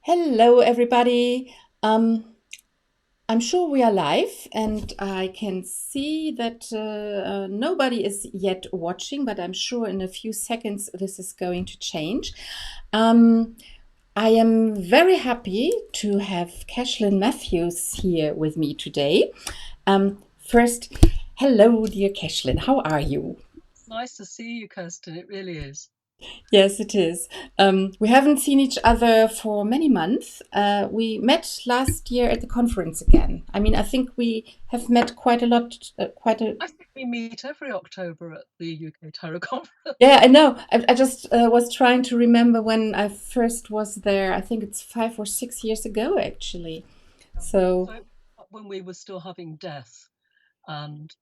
Hello, everybody. I'm sure we are live, and I can see that nobody is yet watching, but I'm sure in a few seconds this is going to change. Um, I am very happy to have Caítlin Matthews here with me today. First, hello, dear Caítlin. How are you? It's nice to see you, Kirsten. It really is. Yes, it is. We haven't seen each other for many months. We met last year at the conference again. I mean, I think we have met quite a lot, quite a. I think we meet every October at the UK Tarot Conference. Yeah, I know. I just was trying to remember when I first was there. I think it's 5 or 6 years ago, actually. So So when we were still having death, and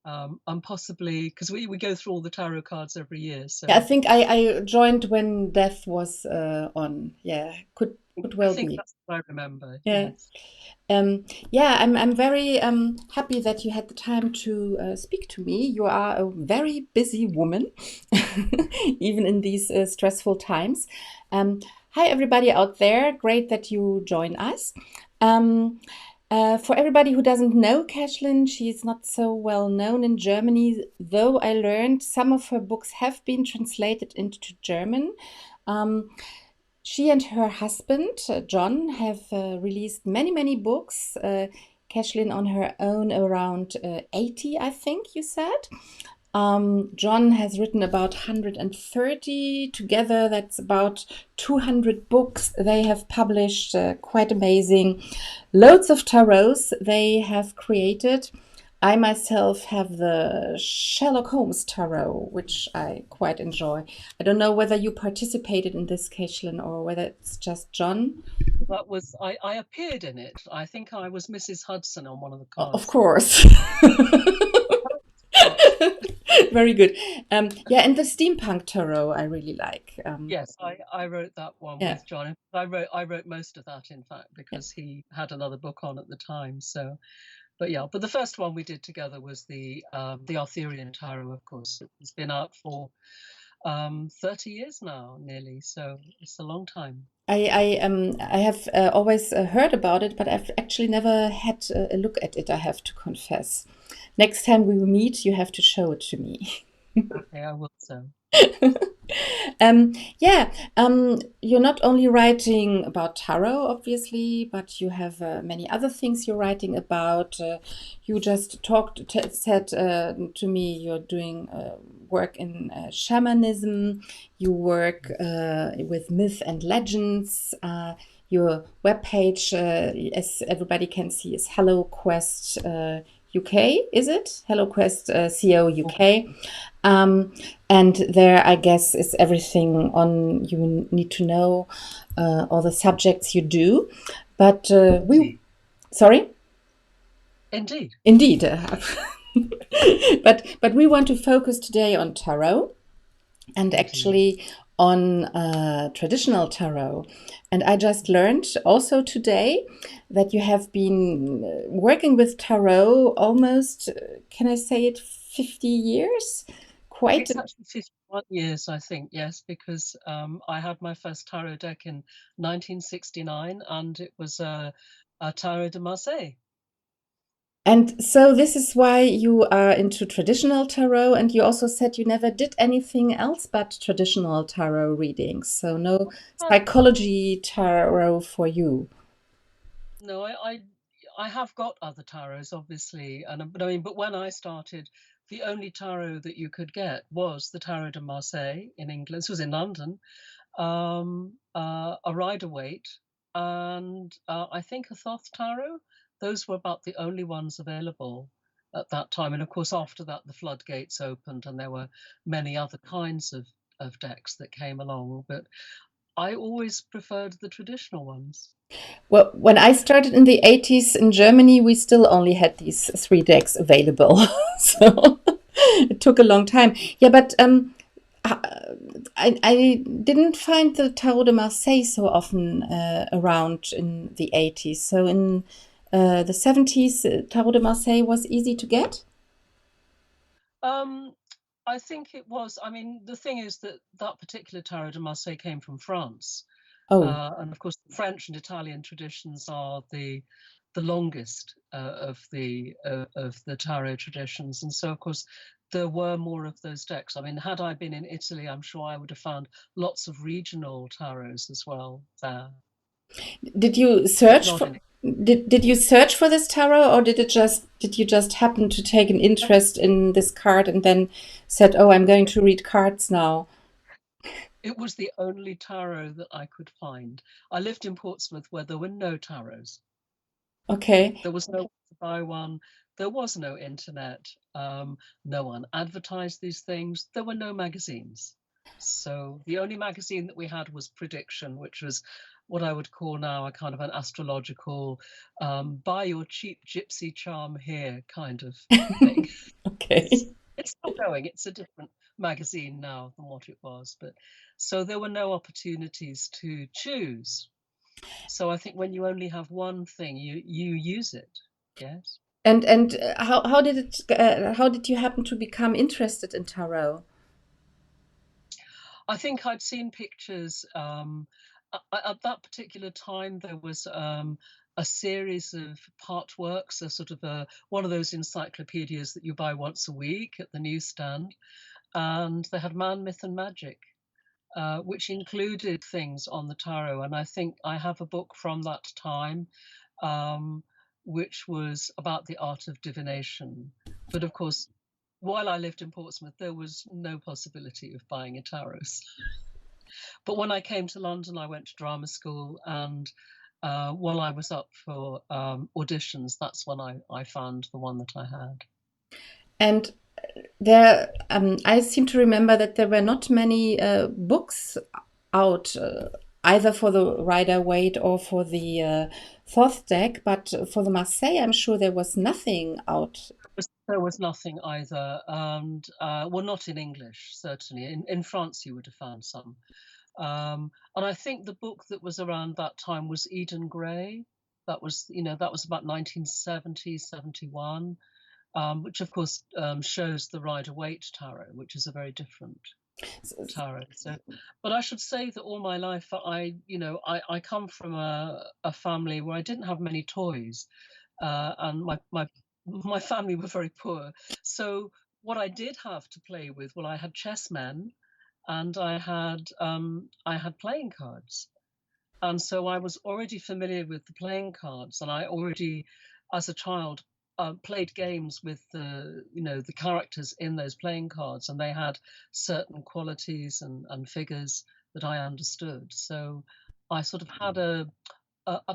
possibly because we go through all the tarot cards every year. yeah, I So think I joined when Death was on. Yeah, could I well think be. that's what I remember. Yeah. Yes. Yeah, I'm very happy that you had the time to speak to me. You are a very busy woman, even in these stressful times. Hi, everybody out there. Great that you join us. Um, for everybody who doesn't know Caítlin, she's not so well known in Germany, though I learned some of her books have been translated into German. Um, she and her husband, John, have released many, many books. Caítlin on her own around 80, I think you said. John has written about 130 together. That's about 200 books they have published. Quite amazing. Loads of tarots they have created. I myself have the Sherlock Holmes Tarot, which I quite enjoy. I don't know whether you participated in this, Caitlin, or whether it's just John. That was I appeared in it. I think I was Mrs. Hudson on one of the Of cards. course. But Very good. Yeah, and the Steampunk Tarot I really like. yes, I wrote that one Yeah, with John. I wrote most of that, in fact, yeah. because he had another book on at the time. So but yeah, but the first one we did together was the Arthurian Tarot, of course. It's been out for 30 years now, nearly. So it's a long time. I have always heard about it, but I've actually never had a look at it, I have to confess. Next time we meet, you have to show it to me. Okay, I will so. Yeah, you're not only writing about tarot, obviously, but you have many other things you're writing about. You just said to me you're doing work in shamanism. You work with myth and legends. Your webpage, as everybody can see, is HelloQuest UK, is it? HelloQuest CO UK. Um, and there, I guess, is everything on you need to know, all the subjects you do. But sorry, Indeed. indeed. But we want to focus today on tarot and Indeed. actually on traditional tarot. And I just learned also today that you have been working with tarot almost, can I say it, 50 years? Quite. It's actually 51 years, I think, yes, because I had my first tarot deck in 1969, and it was a Tarot de Marseille. And so this is why you are into traditional tarot, and you also said you never did anything else but traditional tarot readings. So no Uh, psychology tarot for you. No, I have got other tarots, obviously, and but I mean, but when I started, the only tarot that you could get was the Tarot de Marseille in England. This was in London, a Rider Waite, and I think a Thoth tarot. Those were about the only ones available at that time. And of course, after that, the floodgates opened, and there were many other kinds of decks that came along. But I always preferred the traditional ones. Well, when I started in the 80s in Germany, we still only had these three decks available. So it took a long time. Yeah, but I didn't find the Tarot de Marseille so often around in the 80s. So in the 70s, Tarot de Marseille was easy to get. Um, I think it was. I mean, the thing is that that particular Tarot de Marseille came from France, Oh, And of course, the French and Italian traditions are the longest of the tarot traditions, and so of course there were more of those decks. I mean, had I been in Italy, I'm sure I would have found lots of regional tarots as well there. did you But search not for in. did you search for this tarot, or did you just happen to take an interest in this card and then said, "Oh, I'm going to read cards now"? It was the only tarot that I could find. I lived in Portsmouth where there were no tarots. Okay. There was no way to buy one. There was no internet. No one advertised these things. There were no magazines. So the only magazine that we had was Prediction, which was what I would call now a kind of an astrological, buy your cheap gypsy charm here kind of thing. Okay. It's still going. It's a different magazine now than what it was. But so there were no opportunities to choose. So I think when you only have one thing, you use it. Yes. And how did you happen to become interested in tarot? I think I'd seen pictures. At that particular time, there was a series of part works, a sort of one of those encyclopedias that you buy once a week at the newsstand, and they had Man, Myth, and Magic, which included things on the tarot. And I think I have a book from that time, um, which was about the art of divination. But of course, while I lived in Portsmouth, there was no possibility of buying a tarot. But when I came to London, I went to drama school, and while I was up for auditions, that's when I found the one that I had. And there, I seem to remember that there were not many books out, either for the Rider Waite or for the fourth deck, but for the Marseille, I'm sure there was nothing out. There was nothing either, and well, not in English, certainly. In France, you would have found some. And I think the book that was around that time was Eden Grey. That was, that was about 1970, 71, which of course shows the Rider Waite Tarot, which is a very different tarot. So, but I should say that all my life, I come from a family where I didn't have many toys, and my family were very poor. So what I did have to play with, well, I had chessmen, and I had playing cards, and so I was already familiar with the playing cards, and I already, as a child, played games with the characters in those playing cards, and they had certain qualities and figures that I understood. So I sort of had a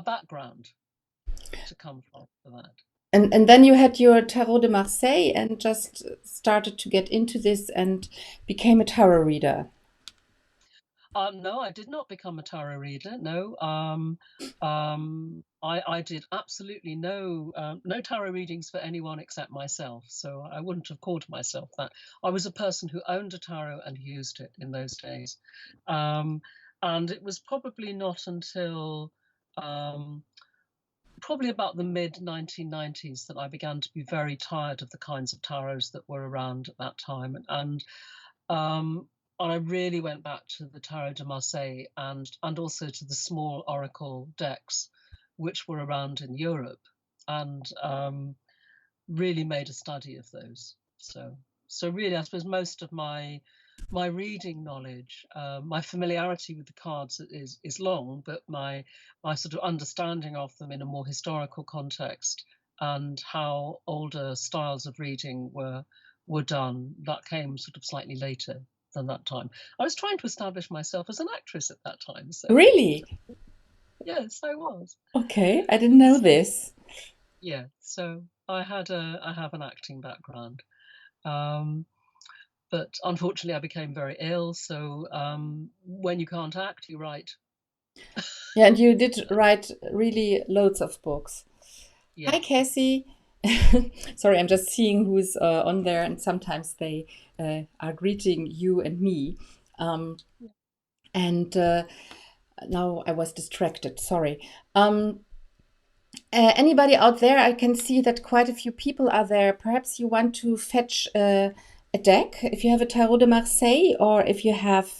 background to come from for that. And then you had your Tarot de Marseille and just started to get into this and became a tarot reader. No, I did not become a tarot reader. No, I did absolutely no tarot readings for anyone except myself. So I wouldn't have called myself that. I was a person who owned a tarot and used it in those days, um, and it was probably not until probably about the mid 1990s that I began to be very tired of the kinds of tarots that were around at that time, um, and I really went back to the Tarot de Marseille and also to the small oracle decks, which were around in Europe, and really made a study of those. So really, I suppose most of my reading knowledge, my familiarity with the cards is long, but my sort of understanding of them in a more historical context and how older styles of reading were done, that came sort of slightly later than that time. I was trying to establish myself as an actress at that time, so Really? yes, I was. Okay, I didn't know this. Yeah, so I have an acting background. Um, but unfortunately I became very ill, so when you can't act, you write. Yeah, and you did write really loads of books. Hi, Yeah. Cassie. Sorry, I'm just seeing who's on there, and sometimes they are greeting you and me. Um, and now I was distracted. Sorry. Anybody out there? I can see that quite a few people are there. Perhaps you want to fetch a deck if you have a Tarot de Marseille, or if you have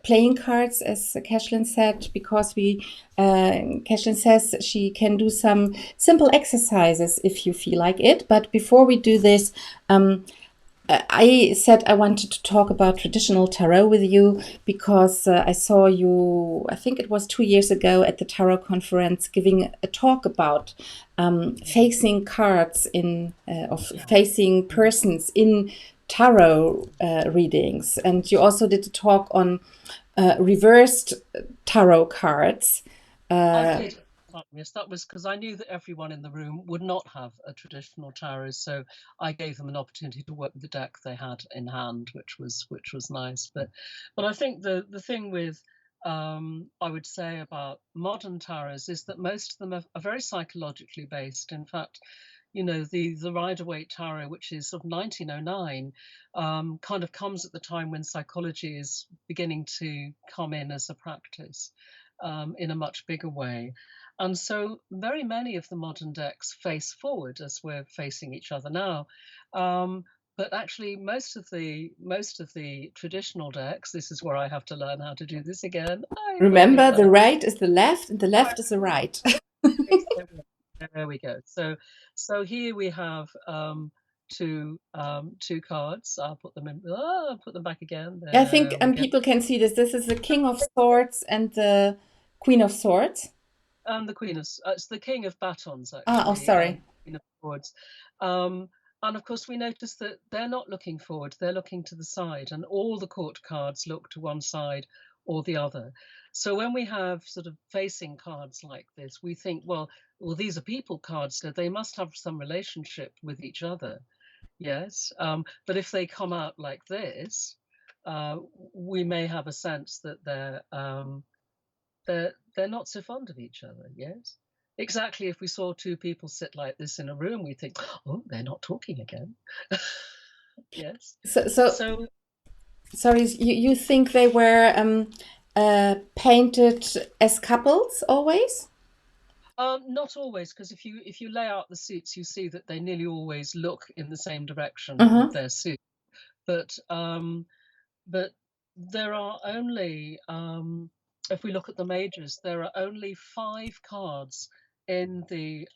playing cards, as Caítlin said, because Caítlin says she can do some simple exercises if you feel like it. But before we do this, I said I wanted to talk about traditional tarot with you because I saw you, I think it was 2 years ago at the Tarot conference, giving a talk about facing cards facing persons in tarot readings. And you also did a talk on reversed tarot cards. I did. Yes, that was because I knew that everyone in the room would not have a traditional tarot, so I gave them an opportunity to work with the deck they had in hand, which was nice. But I think the thing with I would say about modern tarots is that most of them are very psychologically based. In fact, you know, the Rider-Waite Tarot, which is of 1909, kind of comes at the time when psychology is beginning to come in as a practice in a much bigger way. And so very many of the modern decks face forward as we're facing each other now. But actually most of the traditional decks, this is where I have to learn how to do this again. Remember, the right is the left and the left is the right. There we go. So here we have two cards. I'll put them in. Oh, put them back again. I think people can see this. This is the King of Swords and the Queen of Swords. And the Queen of it's the King of Batons actually. Oh, sorry. Queen of Swords. And of course, we notice that they're not looking forward; they're looking to the side, and all the court cards look to one side or the other. So when we have sort of facing cards like this, we think, well, these are people cards, so they must have some relationship with each other. Yes, but if they come out like this, we may have a sense that they're not so fond of each other. Yes, exactly. If we saw two people sit like this in a room, we think, oh, they're not talking again. Yes. So sorry, you think they were painted as couples always? Not always, because if you lay out the suits, you see that they nearly always look in the same direction with their suit. But there are only, if we look at the majors, there are only 5 cards in the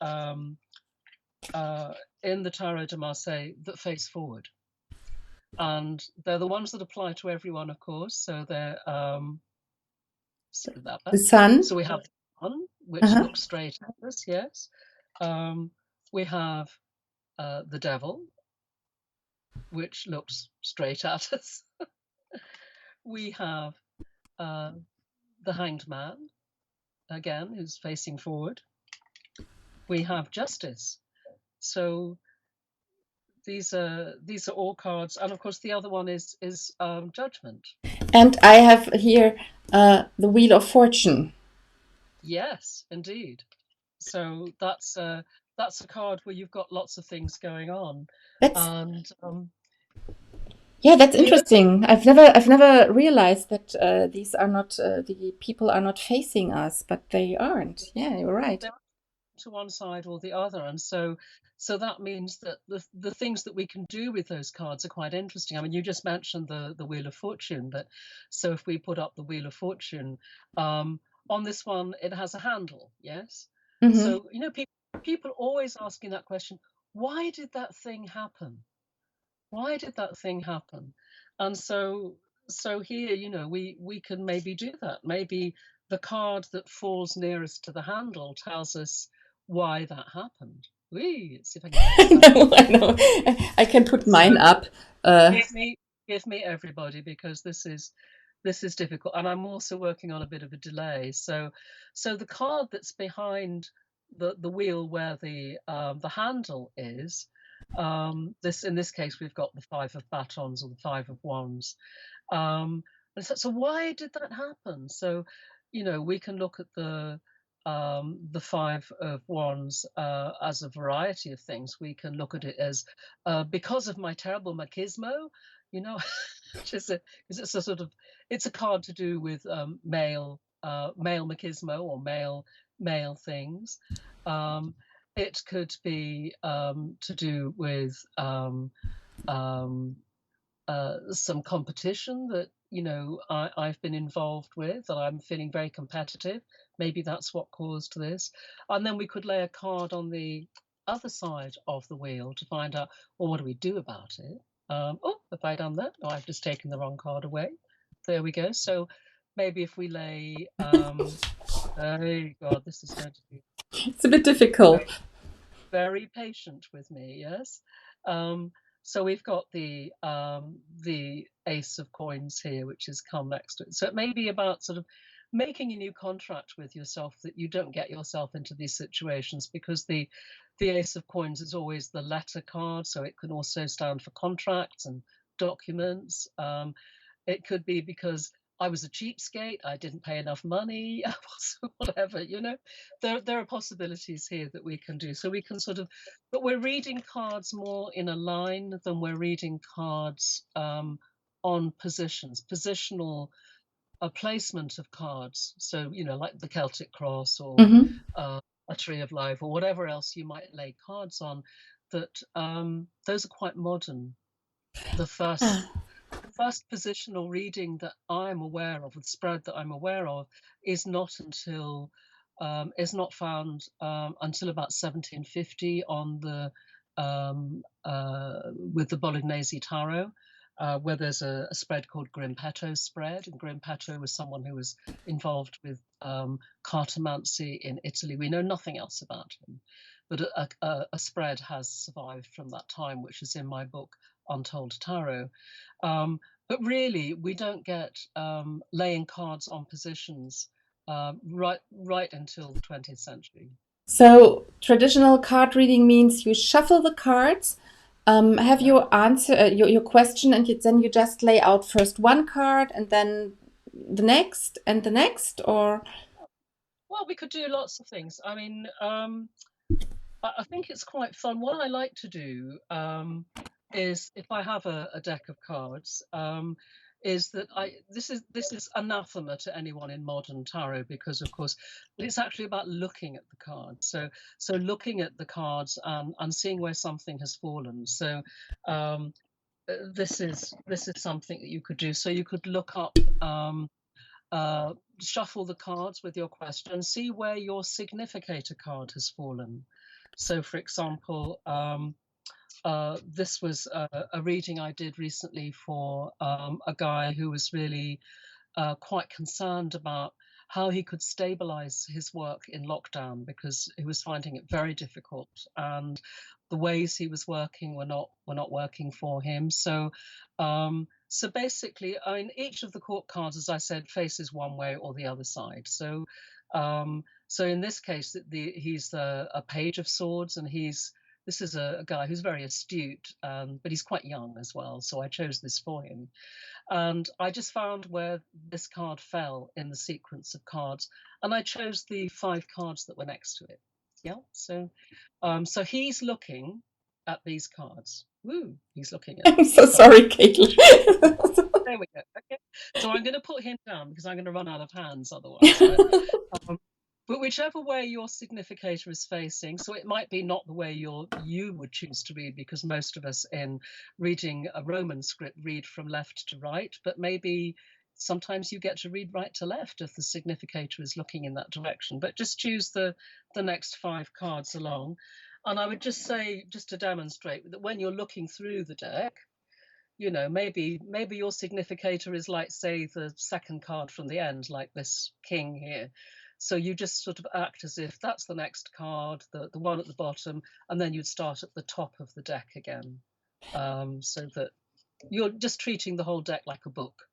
Tarot de Marseille that face forward, and they're the ones that apply to everyone, of course. So they're the Sun. So we have the Sun, which looks straight at us. Yes. We have the Devil, which looks straight at us. We have the Hanged Man, again, who's facing forward. We have Justice. So these are all cards, and of course the other one is Judgment. And I have here the Wheel of Fortune. Yes, indeed. So that's a card where you've got lots of things going on. Yeah, that's interesting. I've never realized that these are not the people are not facing us, but they aren't. Yeah, you're right. They're to one side or the other, and so that means that the things that we can do with those cards are quite interesting. I mean, you just mentioned the Wheel of Fortune, but so if we put up the Wheel of Fortune, on this one it has a handle. Yes. So you know, people always asking that question: why did that thing happen? Why did that thing happen? And so here, you know, we can maybe do that. Maybe the card that falls nearest to the handle tells us why that happened. See if I can I know. I can put mine up. Give me everybody, because this is difficult, and I'm also working on a bit of a delay. So the card that's behind the wheel where the handle is, in this case we've got the 5 of batons or the 5 of wands. So why did that happen? So, you know, we can look at the 5 of wands as a variety of things. We can look at it as because of my terrible machismo, you know, it's a sort of, it's a card to do with male machismo or male things. It could be to do with some competition that, you know, I've been involved with, and I'm feeling very competitive. Maybe that's what caused this. And then we could lay a card on the other side of the wheel to find out, well, what do we do about it? Oh, have I done that? Oh, I've just taken the wrong card away. There we go. So maybe if we lay, oh God, this is going to be It's a bit difficult. very patient with me, yes. So we've got the ace of coins here, which has come next to it. So it may be about sort of making a new contract with yourself, that you don't get yourself into these situations, because the ace of coins is always the letter card, so it can also stand for contracts and documents. It could be because I was a cheapskate, I didn't pay enough money, whatever, you know. There are possibilities here that we can do. So we can sort of, but we're reading cards more in a line than we're reading cards on positions, positional placement of cards. So, you know, like the Celtic cross, or Mm-hmm. a tree of life, or whatever else you might lay cards on, that those are quite modern. The first Ah. positional reading that I'm aware of, the spread that I'm aware of, is not found until about 1750 on the with the Bolognese Tarot, where there's a spread called Grimpetto's spread, and Grimpetto was someone who was involved with cartomancy in Italy. We know nothing else about him, but a spread has survived from that time, which is in my book Untitled Tarot. But really, we don't get laying cards on positions right until the 20th century. So traditional card reading means you shuffle the cards, have Yeah. your answer, your question, and then you just lay out first one card and then the next and the next, or Well, we could do lots of things. I mean, I think it's quite fun. What I like to do is, if I have a deck of cards, is that this is anathema to anyone in modern tarot, because of course it's actually about looking at the cards. So looking at the cards and seeing where something has fallen. So um, this is something that you could do. So you could look up. Uh, Shuffle the cards with your question, see where your significator card has fallen. So, for example, this was a reading I did recently for a guy who was really quite concerned about how he could stabilize his work in lockdown, because he was finding it very difficult, and the ways he was working were not working for him. So basically, I mean, each of the court cards, as I said, faces one way or the other side. So in this case, he's a page of swords, and this is a guy who's very astute, but he's quite young as well. So I chose this for him. And I just found where this card fell in the sequence of cards, and I chose the 5 cards that were next to it. Yeah. So he's looking at these cards. Woo, he's looking at I'm so these cards. sorry, Caítlin. There we go. Okay. So I'm going to put him down, because I'm going to run out of hands otherwise. But whichever way your significator is facing, so it might be not the way you would choose to read, because most of us in reading a Roman script read from left to right, but maybe sometimes you get to read right to left if the significator is looking in that direction. But just choose the next 5 cards along. And I would just say, just to demonstrate, that when you're looking through the deck, you know, maybe your significator is like, say, the second card from the end, like this king here. So you just sort of act as if that's the next card, the one at the bottom, and then you'd start at the top of the deck again, so that you're just treating the whole deck like a book.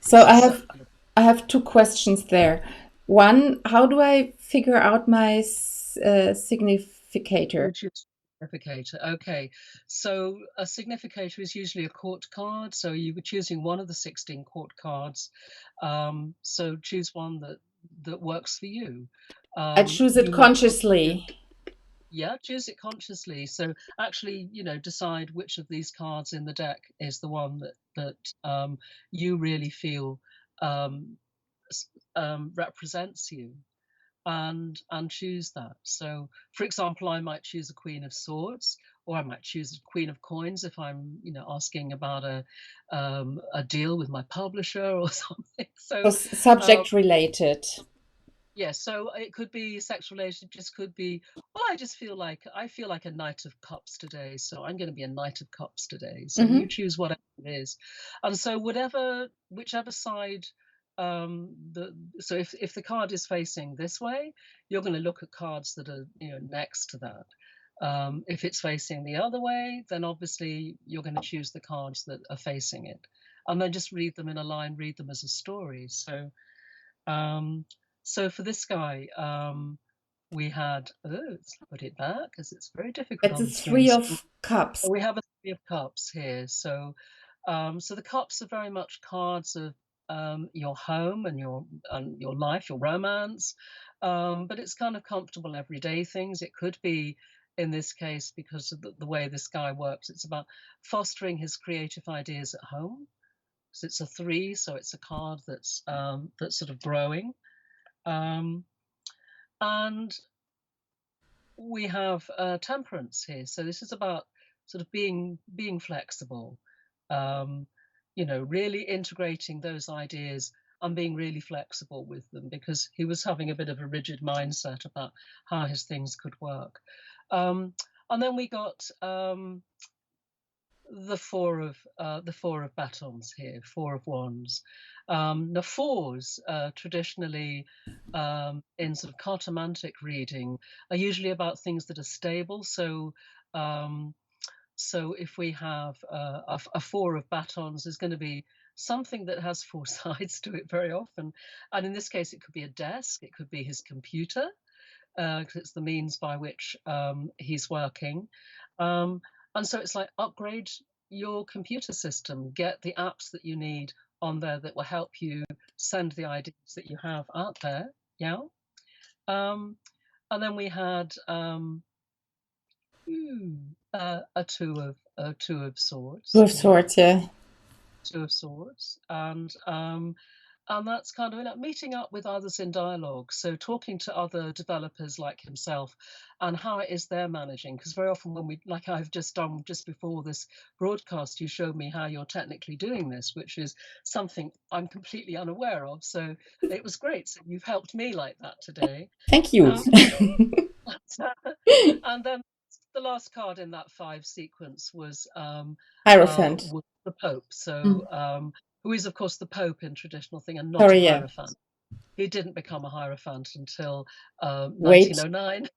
So I have 2 questions there. One, how do I figure out my significator? Which is significator. Okay, so a significator is usually a court card. So you were choosing one of the 16 court cards. So choose one that works for you. I choose it You might consciously. choose it consciously. So actually, you know, decide which of these cards in the deck is the one that you really feel um, represents you, and choose that. So, for example, I might choose a Queen of Swords, or I might choose the Queen of Coins if I'm, you know, asking about a deal with my publisher or something. So subject related. yeah, so it could be sex related, just could be, well, I feel like a Knight of Cups today, so I'm going to be a Knight of Cups today. So you choose whatever it is, and so whichever side, so if the card is facing this way, you're going to look at cards that are, you know, next to that. If it's facing the other way, then obviously you're going to choose the cards that are facing it, and then just read them in a line, read them as a story. So. So for this guy, we had, let's put it back because it's very difficult It's on a the screen. Three So of Cups. we have a Three of Cups here. So, so the cups are very much cards of your home and your life, your romance. But it's kind of comfortable everyday things. It could be, in this case, because of the way this guy works, it's about fostering his creative ideas at home. So it's a 3, so it's a card that's sort of growing. And we have temperance here. So this is about sort of being flexible, you know, really integrating those ideas and being really flexible with them, because he was having a bit of a rigid mindset about how his things could work. And then we got the four of batons here, 4 of wands. Now fours, traditionally, in sort of cartomantic reading, are usually about things that are stable. So so if we have a 4 of batons, is going to be something that has 4 sides to it very often, and in this case it could be a desk, it could be his computer, because it's the means by which he's working. And so it's like, upgrade your computer system, get the apps that you need on there that will help you send the ideas that you have out there. Yeah. And then we had a two of swords. Two of Yeah. Swords, yeah. Two of Swords, and that's kind of like meeting up with others in dialogue. So talking to other developers like himself, and how it is they're managing. Because very often when we, like I've just done just before this broadcast, you showed me how you're technically doing this, which is something I'm completely unaware of. So it was great. So you've helped me like that today. Thank you. And then the last card in that 5 sequence was Hierophant. the Pope. So who is of course the Pope in traditional thing, and not a Sorry, yeah. Hierophant. He didn't become a Hierophant until Wait. 1909,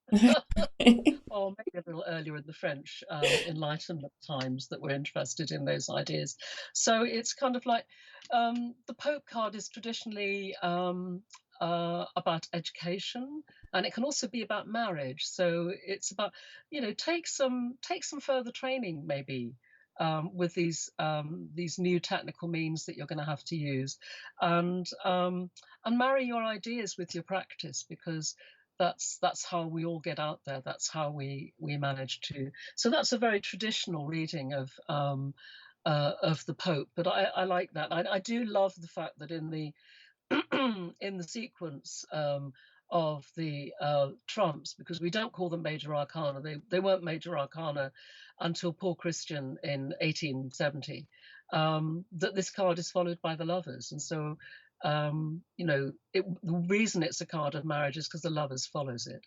or maybe a little earlier in the French Enlightenment times, that were interested in those ideas. So it's kind of like, the Pope card is traditionally about education, and it can also be about marriage. So it's about, you know, take some further training maybe, with these new technical means that you're going to have to use, and marry your ideas with your practice, because that's how we all get out there. That's how we manage to. So that's a very traditional reading of the Pope. But I like that. I do love the fact that in the in the sequence of the trumps, because we don't call them major arcana. They weren't major arcana until Paul Christian in 1870. That this card is followed by the lovers, and so you know, the reason it's a card of marriage is because the lovers follows it.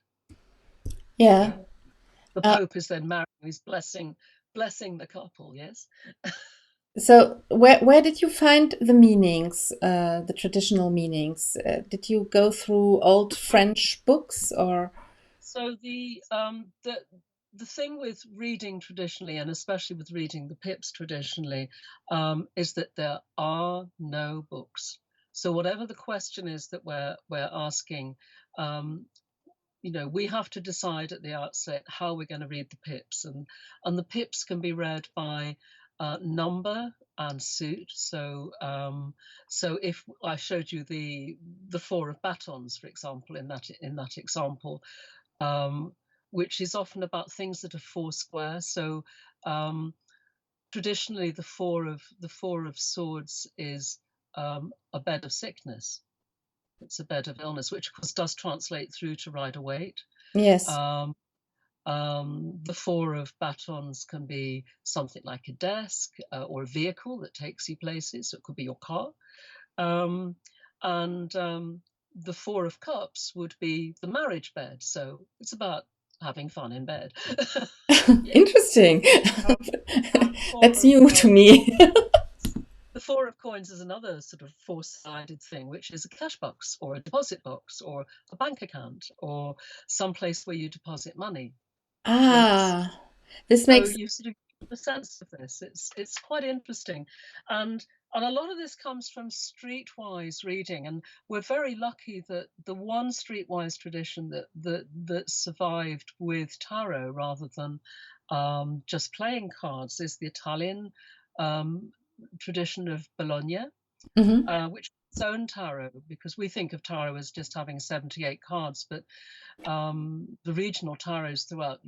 Yeah. The Pope is then marrying, he's blessing the couple. Yes. So where did you find the meanings, the traditional meanings? Did you go through old French books or? So the thing with reading traditionally, and especially with reading the pips traditionally, is that there are no books. So whatever the question is that we're asking, you know, we have to decide at the outset how we're going to read the pips, and the pips can be read by number and suit. So so if I showed you the 4 of batons, for example, in that example, which is often about things that are 4 square. So traditionally, the 4 of swords is a bed of sickness. It's a bed of illness, which of course does translate through to Rider-Waite. Yes. Um, The four of batons can be something like a desk or a vehicle that takes you places. So it could be your car. The four of cups would be the marriage bed. So it's about having fun in bed. Yeah. Interesting. And That's new to me. the four of coins is another sort of four-sided thing, which is a cash box or a deposit box or a bank account or some place where you deposit money. Yes. Ah, this So makes you sort of get the sense of this. It's quite interesting, and a lot of this comes from streetwise reading, and we're very lucky that the one streetwise tradition that survived with tarot rather than just playing cards is the Italian um, tradition of Bologna, Mhm. which is its own tarot, because we think of tarot as just having 78 cards, but the regional tarots throughout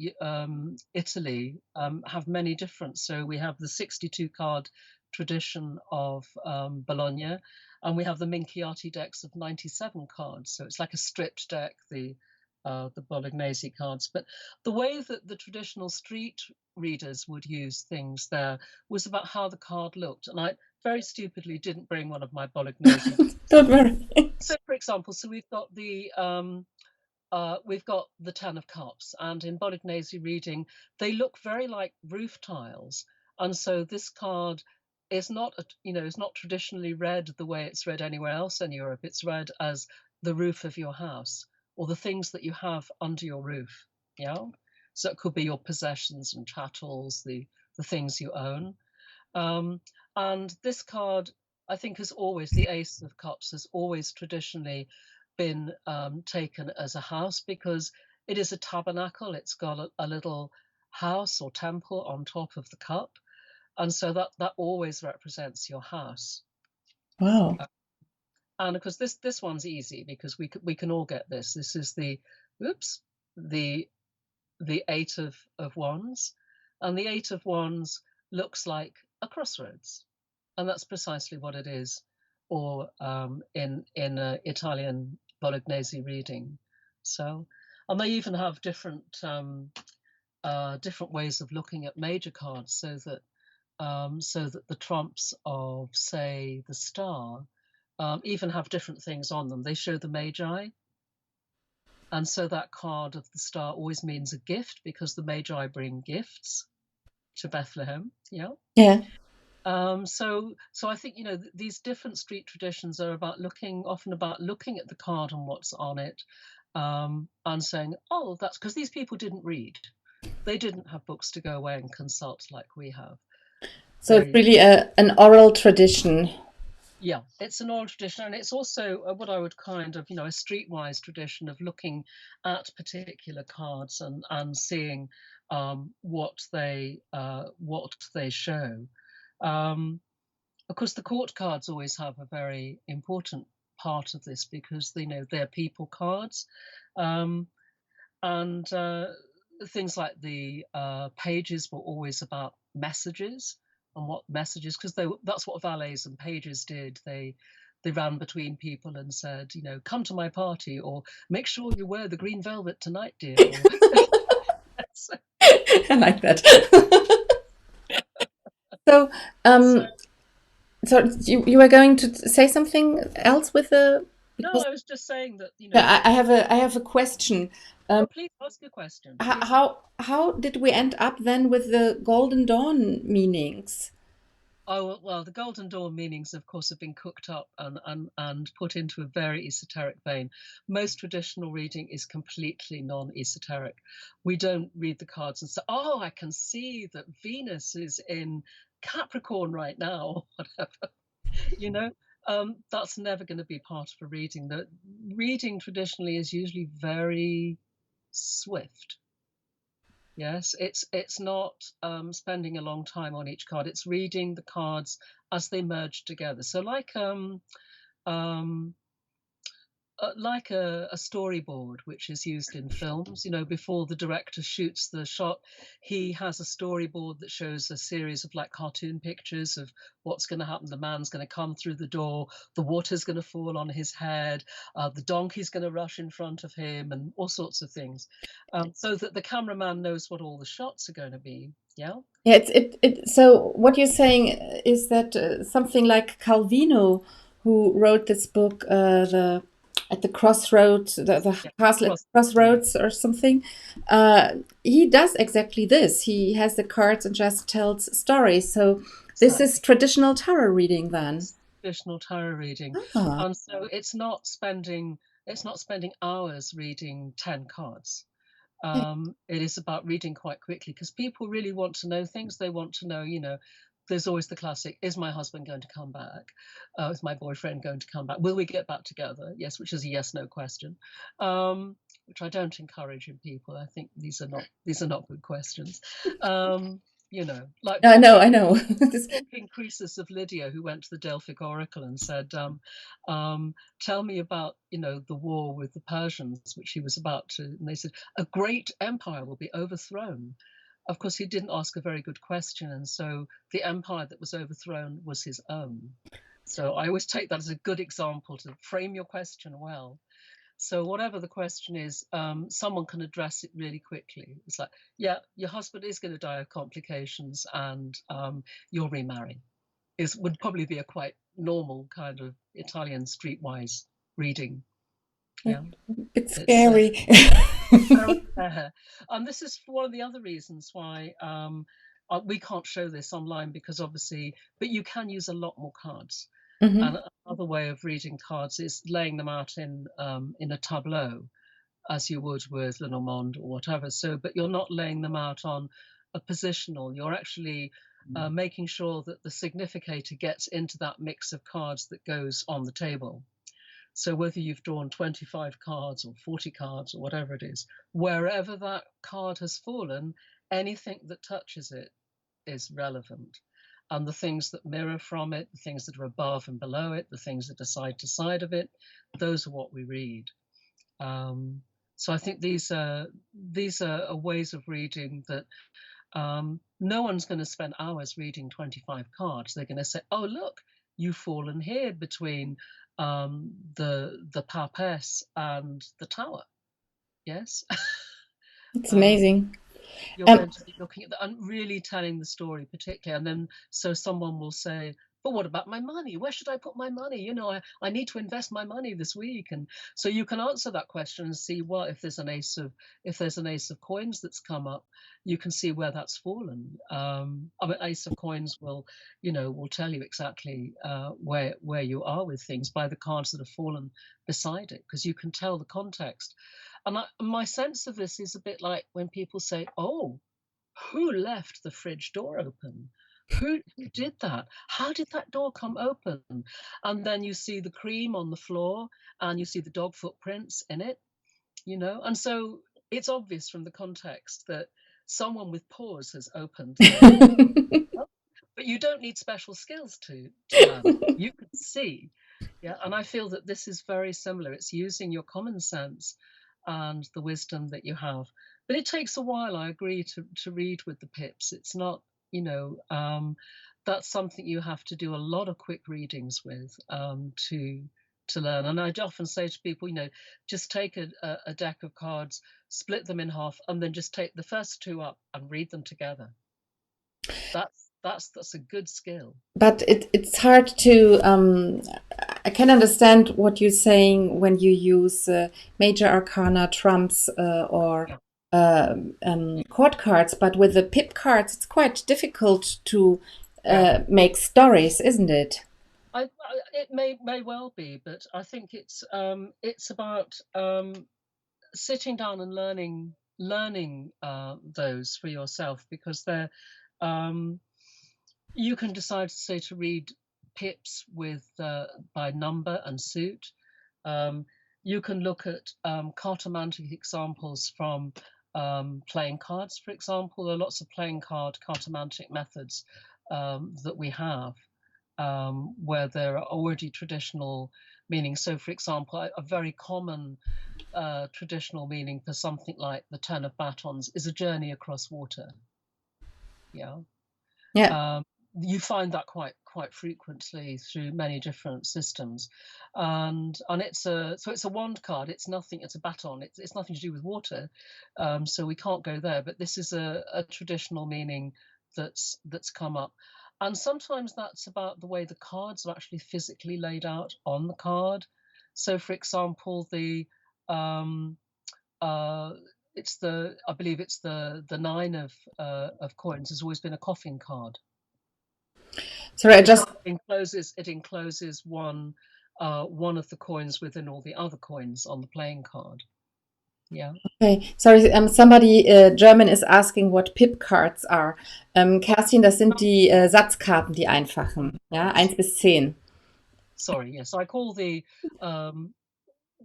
Italy have many different. So we have the 62 card tradition of Bologna, and we have the Minchiati decks of 97 cards. So it's like a stripped deck, the Bolognese cards. But the way that the traditional street readers would use things there was about how the card looked. And I very stupidly didn't bring one of my Bolognese. Don't worry. So, for example, so we've got the Ten of Cups, and in Bolognese reading, they look very like roof tiles. And so this card is not, is not traditionally read the way it's read anywhere else in Europe. It's read as the roof of your house or the things that you have under your roof. Yeah. So it could be your possessions and chattels, the things you own. Um, and this card, I think, has always, the Ace of Cups has always traditionally been taken as a house because it is a tabernacle. It's got a little house or temple on top of the cup. And so that always represents your house. Wow. And of course, this one's easy because we can all get this. This is the Eight of Wands, and the Eight of Wands looks like a crossroads, and that's precisely what it is, or in Italian Bolognese reading. So, and they even have different different ways of looking at major cards, so that the trumps of, say, the star even have different things on them. They show the magi. And so that card of the star always means a gift because the Magi bring gifts to Bethlehem. Yeah. Yeah. So I think these different street traditions are often about looking at the card and what's on it, and saying, oh, that's because these people didn't read. They didn't have books to go away and consult like we have. So it's really an oral tradition. Yeah, it's an oral tradition, and it's also what I would kind of, a streetwise tradition of looking at particular cards and seeing what they show. Of course, the court cards always have a very important part of this because they're people cards, and things like the pages were always about messages and what messages, because that's what valets and pages did. They ran between people and said, come to my party, or make sure you wear the green velvet tonight, dear. I like that. So, So, so you were going to say something else with the no, because I was just saying that I have a question. oh, please ask a question. Please. How did we end up then with the Golden Dawn meanings? Oh, well, the Golden Dawn meanings, of course, have been cooked up and put into a very esoteric vein. Most traditional reading is completely non-esoteric. We don't read the cards and say, oh, I can see that Venus is in Capricorn right now, whatever. That's never going to be part of a reading. The reading traditionally is usually very swift. Yes, it's not spending a long time on each card. It's reading the cards as they merge together. So like um, like a storyboard, which is used in films. You know, before the director shoots the shot, he has a storyboard that shows a series of like cartoon pictures of what's going to happen. The man's going to come through the door, the water's going to fall on his head, the donkey's going to rush in front of him, and all sorts of things, so that the cameraman knows what all the shots are going to be. Yeah. Yeah, so what you're saying is that something like Calvino, who wrote this book, the at the crossroads, the Yeah. castle at the crossroads or something, he does exactly this. He has the cards and just tells stories. So this is traditional tarot reading then. Traditional tarot reading. Ah, And so it's not spending hours reading 10 cards. It is about reading quite quickly, because people really want to know things. They want to know, there's always the classic, is my husband going to come back? Is my boyfriend going to come back? Will we get back together? Yes, which is a yes, no question, which I don't encourage in people. I think these are not good questions. Like I know, I talking know. talking Croesus of Lydia, who went to the Delphic oracle and said, tell me about, the war with the Persians, which he was about to, and they said, a great empire will be overthrown. Of course, he didn't ask a very good question, and so the empire that was overthrown was his own. So I always take that as a good example to frame your question well. So whatever the question is, someone can address it really quickly. It's like, yeah, your husband is going to die of complications, and you'll remarry. Would probably be a quite normal kind of Italian streetwise reading. Yeah, It's it's scary. very fair. And this is one of the other reasons why we can't show this online, because obviously, but you can use a lot more cards. Mhm. And another way of reading cards is laying them out in a tableau, as you would with Lenormand or whatever. So, but you're not laying them out on a positional. You're actually making sure that the significator gets into that mix of cards that goes on the table. So whether you've drawn 25 cards or 40 cards or whatever it is, wherever that card has fallen, anything that touches it is relevant. And the things that mirror from it, the things that are above and below it, the things that are side to side of it, those are what we read. So I think these are ways of reading that no one's going to spend hours reading 25 cards. They're going to say, "Oh, look, you've fallen here between the Papes and the Tower." Yes. It's um, amazing. you're Um, going to be looking at that and really telling the story particularly, and then so someone will say, but what about my money? Where should I put my money? I need to invest my money this week. And so you can answer that question and see, well, if there's an ace of coins that's come up, you can see where that's fallen. I mean, ace of coins will tell you exactly where you are with things by the cards that have fallen beside it, because you can tell the context. And my sense of this is a bit like when people say, "Oh, who left the fridge door open? Who did that? How did that door come open?" And then you see the cream on the floor and you see the dog footprints in it, And so it's obvious from the context that someone with paws has opened the door. But you don't need special skills to learn that. You can see. Yeah. And I feel that this is very similar. It's using your common sense and the wisdom that you have. But it takes a while, I agree, to read with the pips. It's not, that's something you have to do a lot of quick readings with to learn. And I'd often say to people, just take a deck of cards, split them in half, and then just take the first two up and read them together. That's a good skill. but it's hard to. I can understand what you're saying when you use major arcana trumps or Yeah. court cards, but with the pip cards, it's quite difficult to Yeah. make stories, isn't it? It may well be, but I think it's about sitting down and learning those for yourself, because they're you can decide to say to read pips with by number and suit. You can look at cartomantic examples from playing cards, for example. There are lots of playing card cartomantic methods that we have. where there are already traditional meanings. So, for example, a very common traditional meaning for something like the Ten of Batons is a journey across water. Yeah. Yeah. You find that quite frequently through many different systems, and it's a wand card. It's nothing. It's a baton. It's nothing to do with water, so we can't go there. But this is a traditional meaning that's come up, and sometimes that's about the way the cards are actually physically laid out on the card. So, for example, the I believe it's the nine of coins has always been a coffin card. Sorry, it encloses one of the coins within all the other coins on the playing card. Yeah. Okay, sorry, somebody German is asking what Pip Cards are. Kerstin, das sind die Satzkarten, die einfachen, ja, 1 bis 10. Sorry, yes, I call the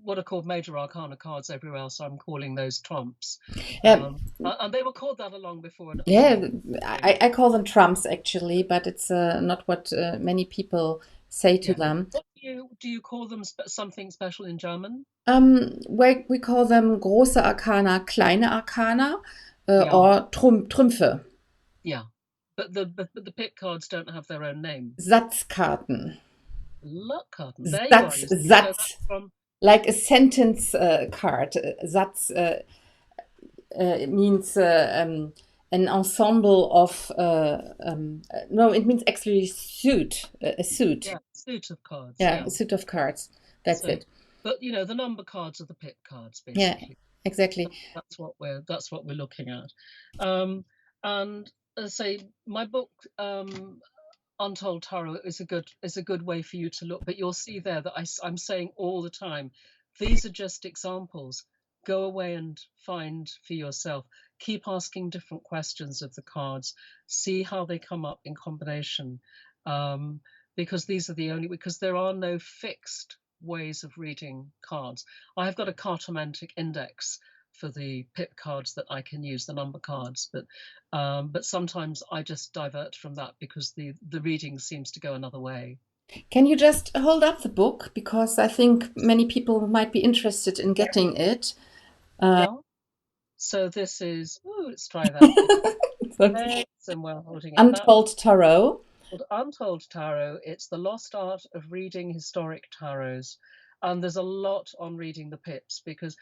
what are called major arcana cards everywhere else. I'm calling those trumps. Yeah. And they were called that long before. Yeah, I call them trumps actually, but it's not what many people say to them. What do you call them something special in German? We call them große Arkana, kleine Arkana, Yeah. or Trümpfe. Yeah, but the Pip cards don't have their own name. Satzkarten. Luck karten. There you are. Satz. Like a sentence card. Satz means an ensemble of no, it means actually suit, a suit. Yeah, suit of cards. Yeah, a suit of cards. That's it. But the number cards are the Pip cards, basically. Yeah, exactly. That's what we're looking at. And as I say, my book Untold Tarot is a good way for you to look. But you'll see there that I'm saying all the time, these are just examples. Go away and find for yourself. Keep asking different questions of the cards. See how they come up in combination, because these are because there are no fixed ways of reading cards. I've got a cartomantic index for the Pip cards that I can use, the number cards, but sometimes I just divert from that because the reading seems to go another way. Can you just hold up the book, because I think many people might be interested in getting it. Yeah. So this is, let's try that. And we're holding it. Untold Tarot. Untold Tarot. It's the lost art of reading historic tarots, and there's a lot on reading the pips, because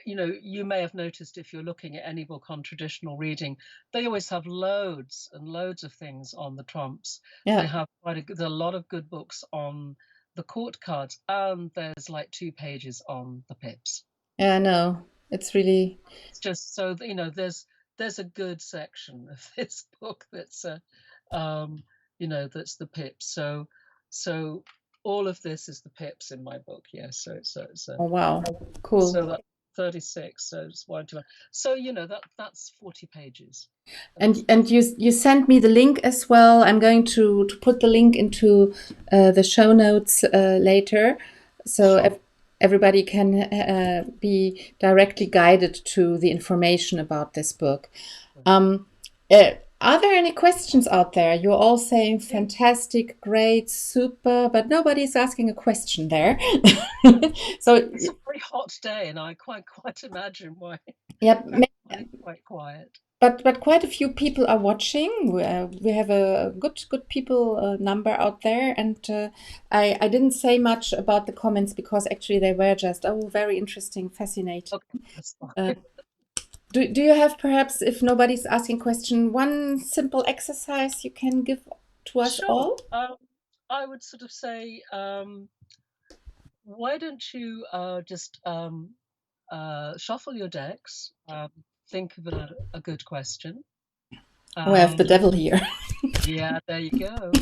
you may have noticed if you're looking at any book on traditional reading, they always have loads and loads of things on the trumps. Yeah. They have there's a lot of good books on the court cards, and there's like 2 pages on the pips. Yeah, no, it's just so that, there's a good section of this book that's that's the pips. So all of this is the pips in my book. Yes. Yeah, so it's oh wow, cool. So that's 36. So it's 1, 2. So that's 40 pages. And you sent me the link as well. I'm going to put the link into the show notes later, so Sure. Everybody can be directly guided to the information about this book. Are there any questions out there? You're all saying fantastic, great, super, but nobody's asking a question there. So it's a very hot day, and I quite imagine why. Yeah, quite quiet. But quite a few people are watching. We have a good people number out there, and I didn't say much about the comments because actually they were just very interesting, fascinating. Okay, that's fine. Do you have, perhaps, if nobody's asking question, one simple exercise you can give to us all? I would sort of say, why don't you just shuffle your decks, think of a good question. I have the devil here. Yeah, there you go.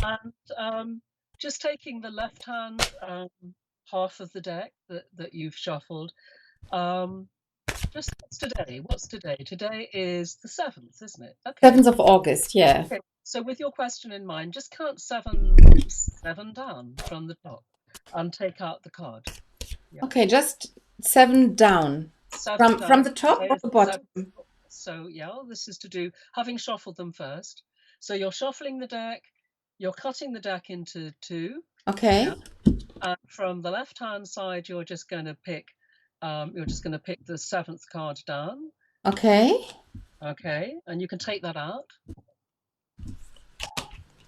And just taking the left hand half of the deck that you've shuffled. Just what's today? Today is the 7th, isn't it? Okay. 7th of August, yeah. Okay. So with your question in mind, just count 7 down from the top and take out the card. Yeah. Okay, just 7 down. From the top or the bottom? So yeah, this is to do, having shuffled them first. So you're shuffling the deck, you're cutting the deck into two. Okay. Yeah. And from the left-hand side, you're just going to pick the seventh card down. Okay. Okay, and you can take that out.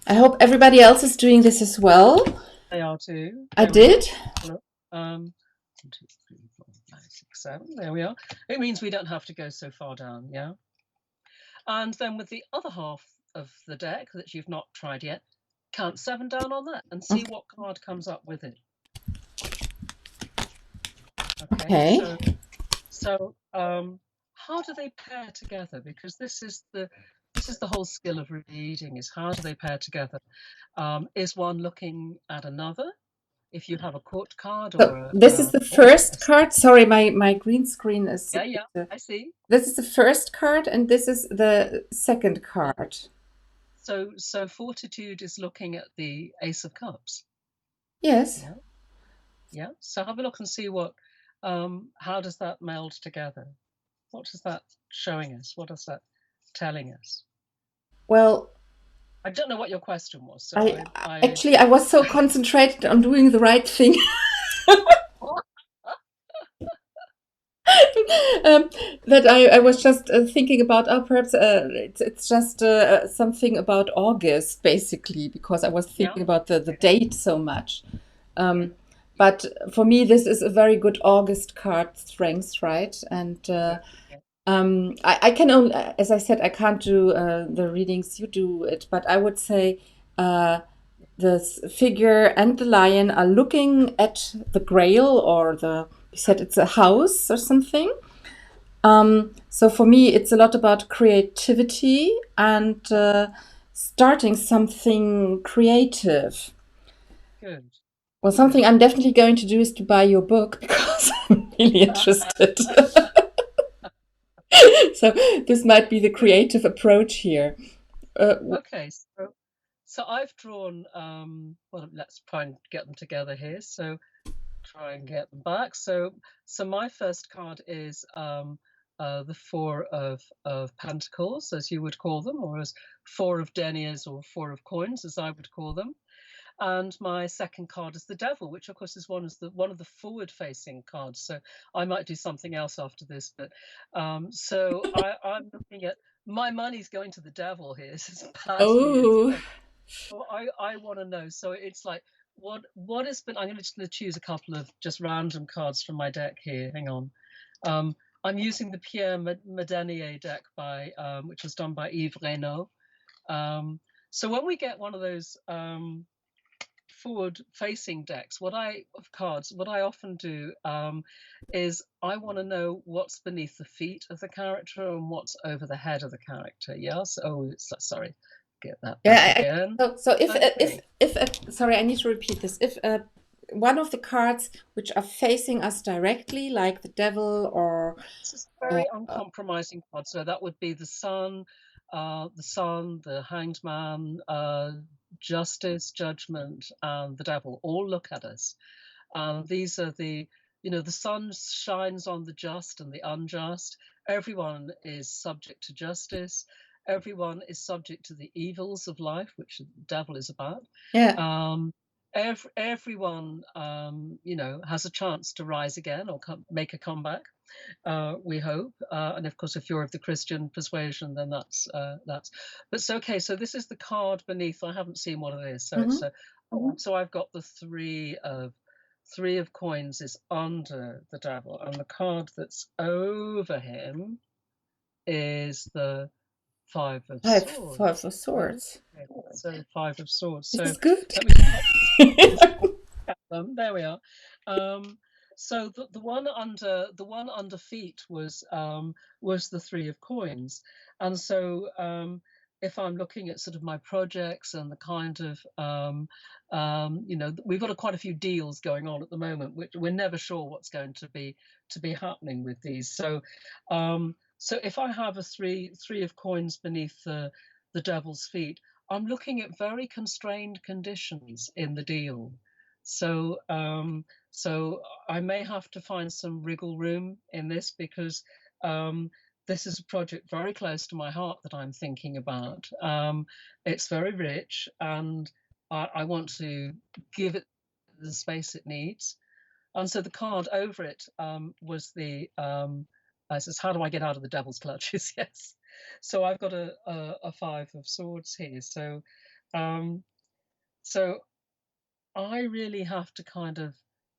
I hope everybody else is doing this as well. They are too. I did. 1, 2, 3, 4, 5, 6, 7. There we are. It means we don't have to go so far down, yeah? And then with the other half of the deck that you've not tried yet, count 7 down on that and see what card comes up with it. Okay. So how do they pair together? Because this is the whole skill of reading, is how do they pair together? Is one looking at another? If you have a court card or this is the first card. Sorry, my green screen is. Yeah, I see. This is the first card, and this is the second card. So Fortitude is looking at the Ace of Cups. Yes. Yeah. So have a look and see what. How does that meld together? What is that showing us? What is that telling us? Well, I don't know what your question was. So I was so concentrated on doing the right thing. That I was just thinking about, perhaps it's just something about August, basically, because I was thinking about the date so much. But for me, this is a very good August card, strength, right? And I can only, as I said, I can't do the readings, you do it, but I would say the figure and the lion are looking at the grail, or you said it's a house or something. So for me, it's a lot about creativity and starting something creative. Good. Well, something I'm definitely going to do is to buy your book, because I'm really interested. So this might be the creative approach here. Okay, so I've drawn. Well, let's try and get them together here. So try and get them back. So my first card is the Four of Pentacles, as you would call them, or as Four of Deniers, or Four of Coins, as I would call them. And my second card is the Devil, which of course is one of the forward-facing cards. So I might do something else after this, but so I'm looking at, my money's going to the Devil here. Oh, so I want to know. So it's like, what has been? I'm just going to choose a couple of just random cards from my deck here. Hang on. I'm using the Pierre Medenier deck by which was done by Yves Reynaud. So when we get one of those forward-facing decks, what I often do is I want to know what's beneath the feet of the character and what's over the head of the character. Yes. Oh, sorry. Get that back again. So if sorry, I need to repeat this. If one of the cards which are facing us directly, like the Devil, or this is a very uncompromising card. So that would be the Sun, the Hanged Man, Justice, Judgment, and the Devil all look at us. These are the sun shines on the just and the unjust. Everyone is subject to justice. Everyone is subject to the evils of life, which the Devil is about. Everyone has a chance to rise again or make a comeback, we hope. And of course, if you're of the Christian persuasion, then that's but it's okay. So this is the card beneath. I haven't seen what it is. So so I've got the three of coins is under the Devil, and the card that's over him is the Five of Swords. Five of Swords. So Five of Swords. So it's good. There we are. So the one under feet was the Three of Coins, and so if I'm looking at sort of my projects and the kind of we've got quite a few deals going on at the moment, which we're never sure what's going to be happening with these. So so if I have a three of coins beneath the Devil's feet, I'm looking at very constrained conditions in the deal. So so I may have to find some wriggle room in this, because this is a project very close to my heart that I'm thinking about. It's very rich, and I want to give it the space it needs. And so the card over it was the, it says, how do I get out of the devil's clutches? Yes. So I've got a 5 of swords here. So, so I really have to kind of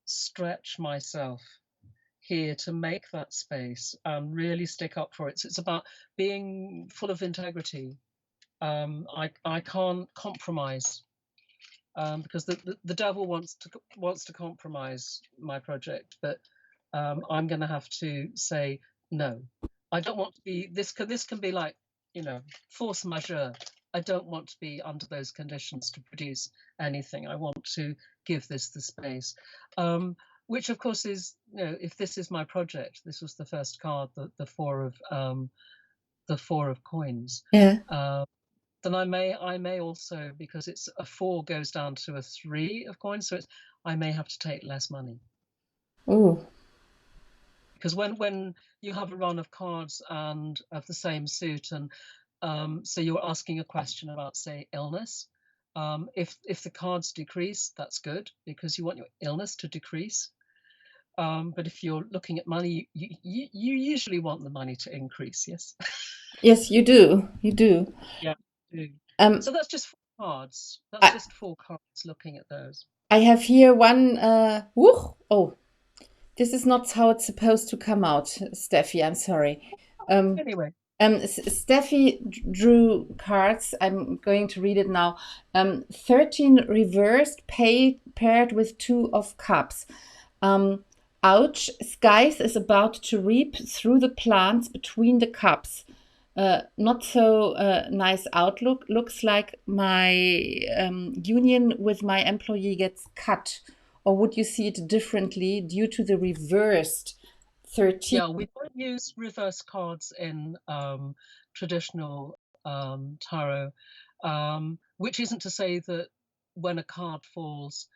stretch myself here to make that space and really stick up for it. So it's about being full of integrity. I can't compromise because the devil wants to compromise my project, but I'm going to have to say no. I don't want to be this. Can be like, you know, force majeure. I don't want to be under those conditions to produce anything. I want to give this the space, which of course is, you know, if this is my project, this was the first card, the four of coins. Yeah. Then I may also, because it's a 4 goes down to a 3 of coins, so I may have to take less money. Oh. Because when you have a run of cards and of the same suit, and so you're asking a question about, say, illness, if the cards decrease, that's good because you want your illness to decrease. But if you're looking at money, you usually want the money to increase. Yes. Yes, you do. You do. Yeah. Do. So that's just 4 cards. That's just 4 cards. Looking at those. I have here one. Oh, this is not how it's supposed to come out, Steffi. I'm sorry. Anyway. Steffi drew cards. I'm going to read it now. 13 reversed, paired with 2 of cups. Ouch, Skies is about to reap through the plants between the cups. Not so nice outlook. Looks like my union with my employee gets cut. Or would you see it differently due to the reversed 13? Yeah, we don't use reverse cards in traditional tarot, which isn't to say that when a card falls,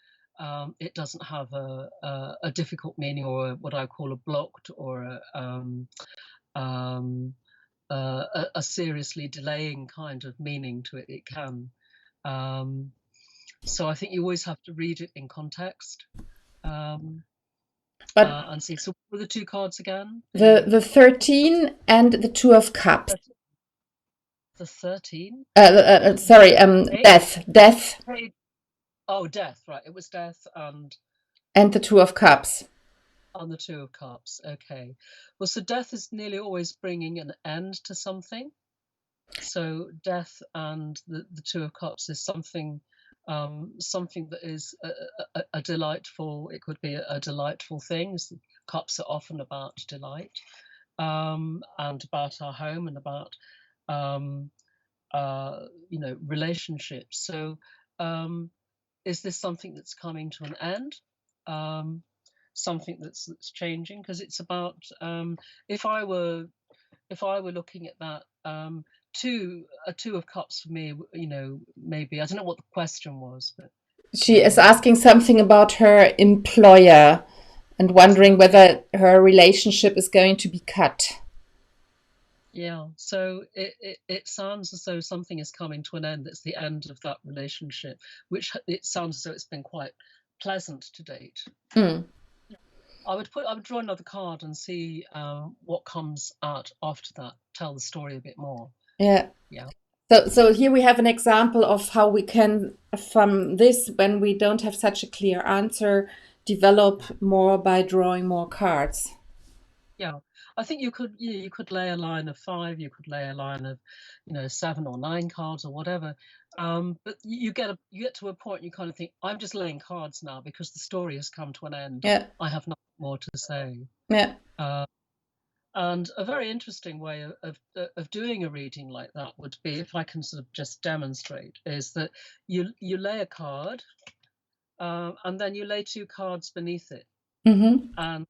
it doesn't have a difficult meaning or what I call a blocked or a seriously delaying kind of meaning to it. It can. So I think you always have to read it in context. And see. So what were the 2 cards again? The 13 and the 2 of cups. The 13? Sorry, death. Oh, death, right. It was death and the 2 of cups. On the 2 of cups. Okay. Well, so death is nearly always bringing an end to something. So death and the 2 of cups is something that is a delightful. It could be a delightful thing. Cups are often about delight, and about our home and about relationships. So is this something that's coming to an end? Something that's changing? Because it's about if I were looking at that, a 2 of cups for me, maybe I don't know what the question was, but she is asking something about her employer and wondering whether her relationship is going to be cut. Yeah, so it sounds as though something is coming to an end. That's the end of that relationship, which it sounds as though it's been quite pleasant to date. I would draw another card and see what comes out after that. Tell the story a bit more. Yeah. Yeah. So here we have an example of how we can, from this, when we don't have such a clear answer, develop more by drawing more cards. Yeah, I think you could lay a line of 5, you could lay a line of 7 or 9 cards or whatever, but you get to a point you kind of think, I'm just laying cards now because the story has come to an end. Yeah. I have nothing more to say. Yeah. And a very interesting way of doing a reading like that would be, if I can sort of just demonstrate, is that you lay a card, and then you lay 2 cards beneath it, and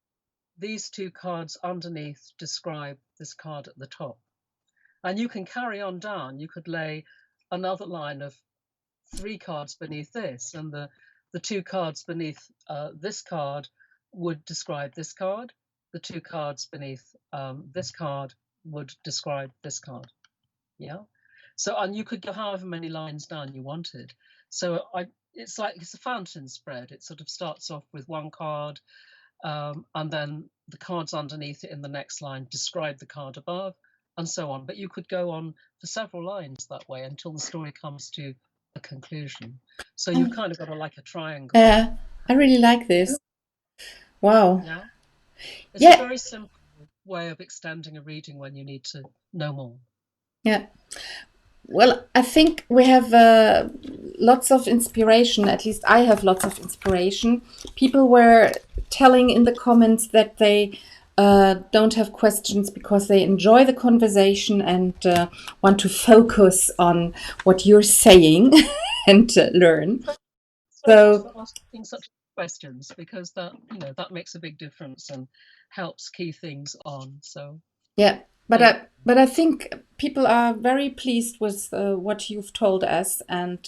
these 2 cards underneath describe this card at the top. And you can carry on down. You could lay another line of 3 cards beneath this, and the 2 cards beneath this card would describe this card. The 2 cards beneath this card would describe this card. Yeah. So, and you could go however many lines down you wanted. So it's a fountain spread. It sort of starts off with one card, and then the cards underneath it in the next line describe the card above, and so on. But you could go on for several lines that way until the story comes to a conclusion. So you've kind of got like a triangle. I really like this. Wow. Yeah, it's a Yeah. very simple way of extending a reading when you need to know more. Yeah. Well, I think we have lots of inspiration. At least I have lots of inspiration. People were telling in the comments that they don't have questions because they enjoy the conversation and want to focus on what you're saying and learn. So much So for asking such questions, because that makes a big difference and helps key things on. So yeah, thank but I think people are very pleased with what you've told us, and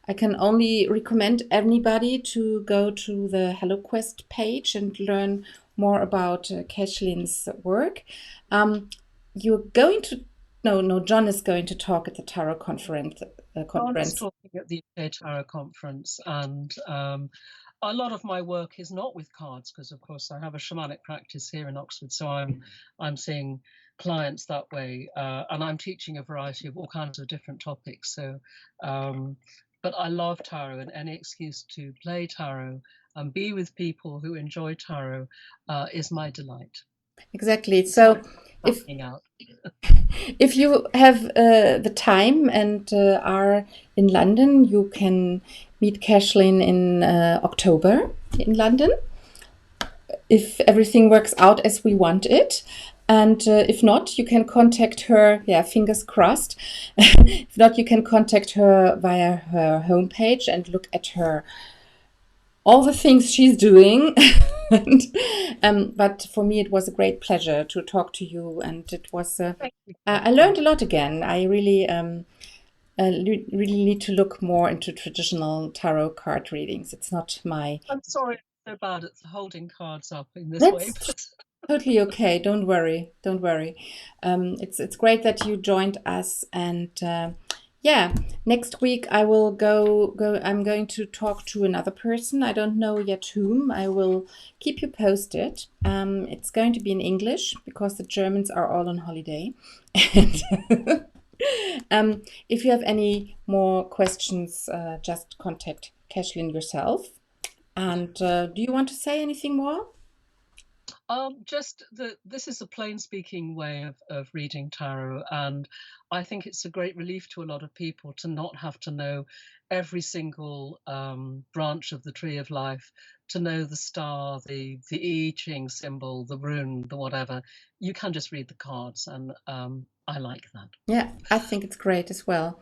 I can only recommend anybody to go to the HelloQuest page and learn more about Caitlin's work. You're going to no, John is going to talk at the Tarot conference. John is Conference. talking at the UK Tarot conference, and a lot of my work is not with cards because, of course, I have a shamanic practice here in Oxford, so I'm seeing clients that way, and I'm teaching a variety of all kinds of different topics. So, but I love tarot, and any excuse to play tarot and be with people who enjoy tarot is my delight. Exactly. It's So like if hanging out. if you have the time and are in London, you can meet Caithlin in October in London, if everything works out as we want it. And if not, you can contact her. Yeah, fingers crossed. If not, you can contact her via her homepage and look at her all the things she's doing. and, but for me, it was a great pleasure to talk to you, and it was. Thank you, I Kirsten. learned a lot again. I really, really need to look more into traditional tarot card readings. It's not my. I'm sorry I'm so bad at holding cards up in this way, That's but totally okay. Don't worry. Don't worry. It's great that you joined us, and yeah, next week I will go. I'm going to talk to another person. I don't know yet whom. I will keep you posted. It's going to be in English because the Germans are all on holiday. And if you have any more questions, just contact Cashlin yourself. And do you want to say anything more? just this is a plain speaking way of reading tarot, and I think it's a great relief to a lot of people to not have to know every single branch of the tree of life, to know the star, the I Ching symbol, the rune, the whatever. You can just read the cards, and I like that. Yeah, I think it's great as well.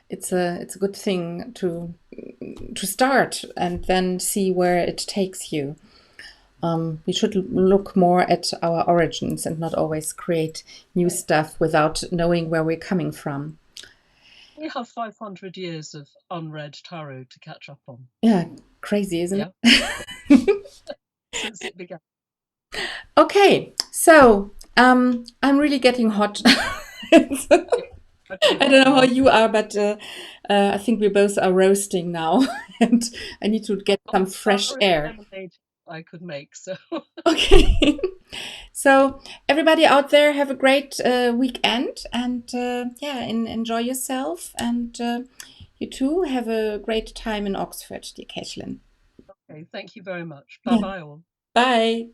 It's a good thing to start and then see where it takes you. We should look more at our origins and not always create new stuff without knowing where we're coming from. We have 500 years of unread tarot to catch up on. Yeah, crazy, isn't Yeah, it? since it began. Okay, so I'm really getting hot. Okay, I don't know how you are, but I think we both are roasting now, and I need to get some fresh flower air. lemonade I could make. So Okay. So everybody out there, have a great weekend, and yeah, enjoy yourself, and you too have a great time in Oxford, dear Caitlin. okay, thank you very much. Bye Yeah. bye all. Bye.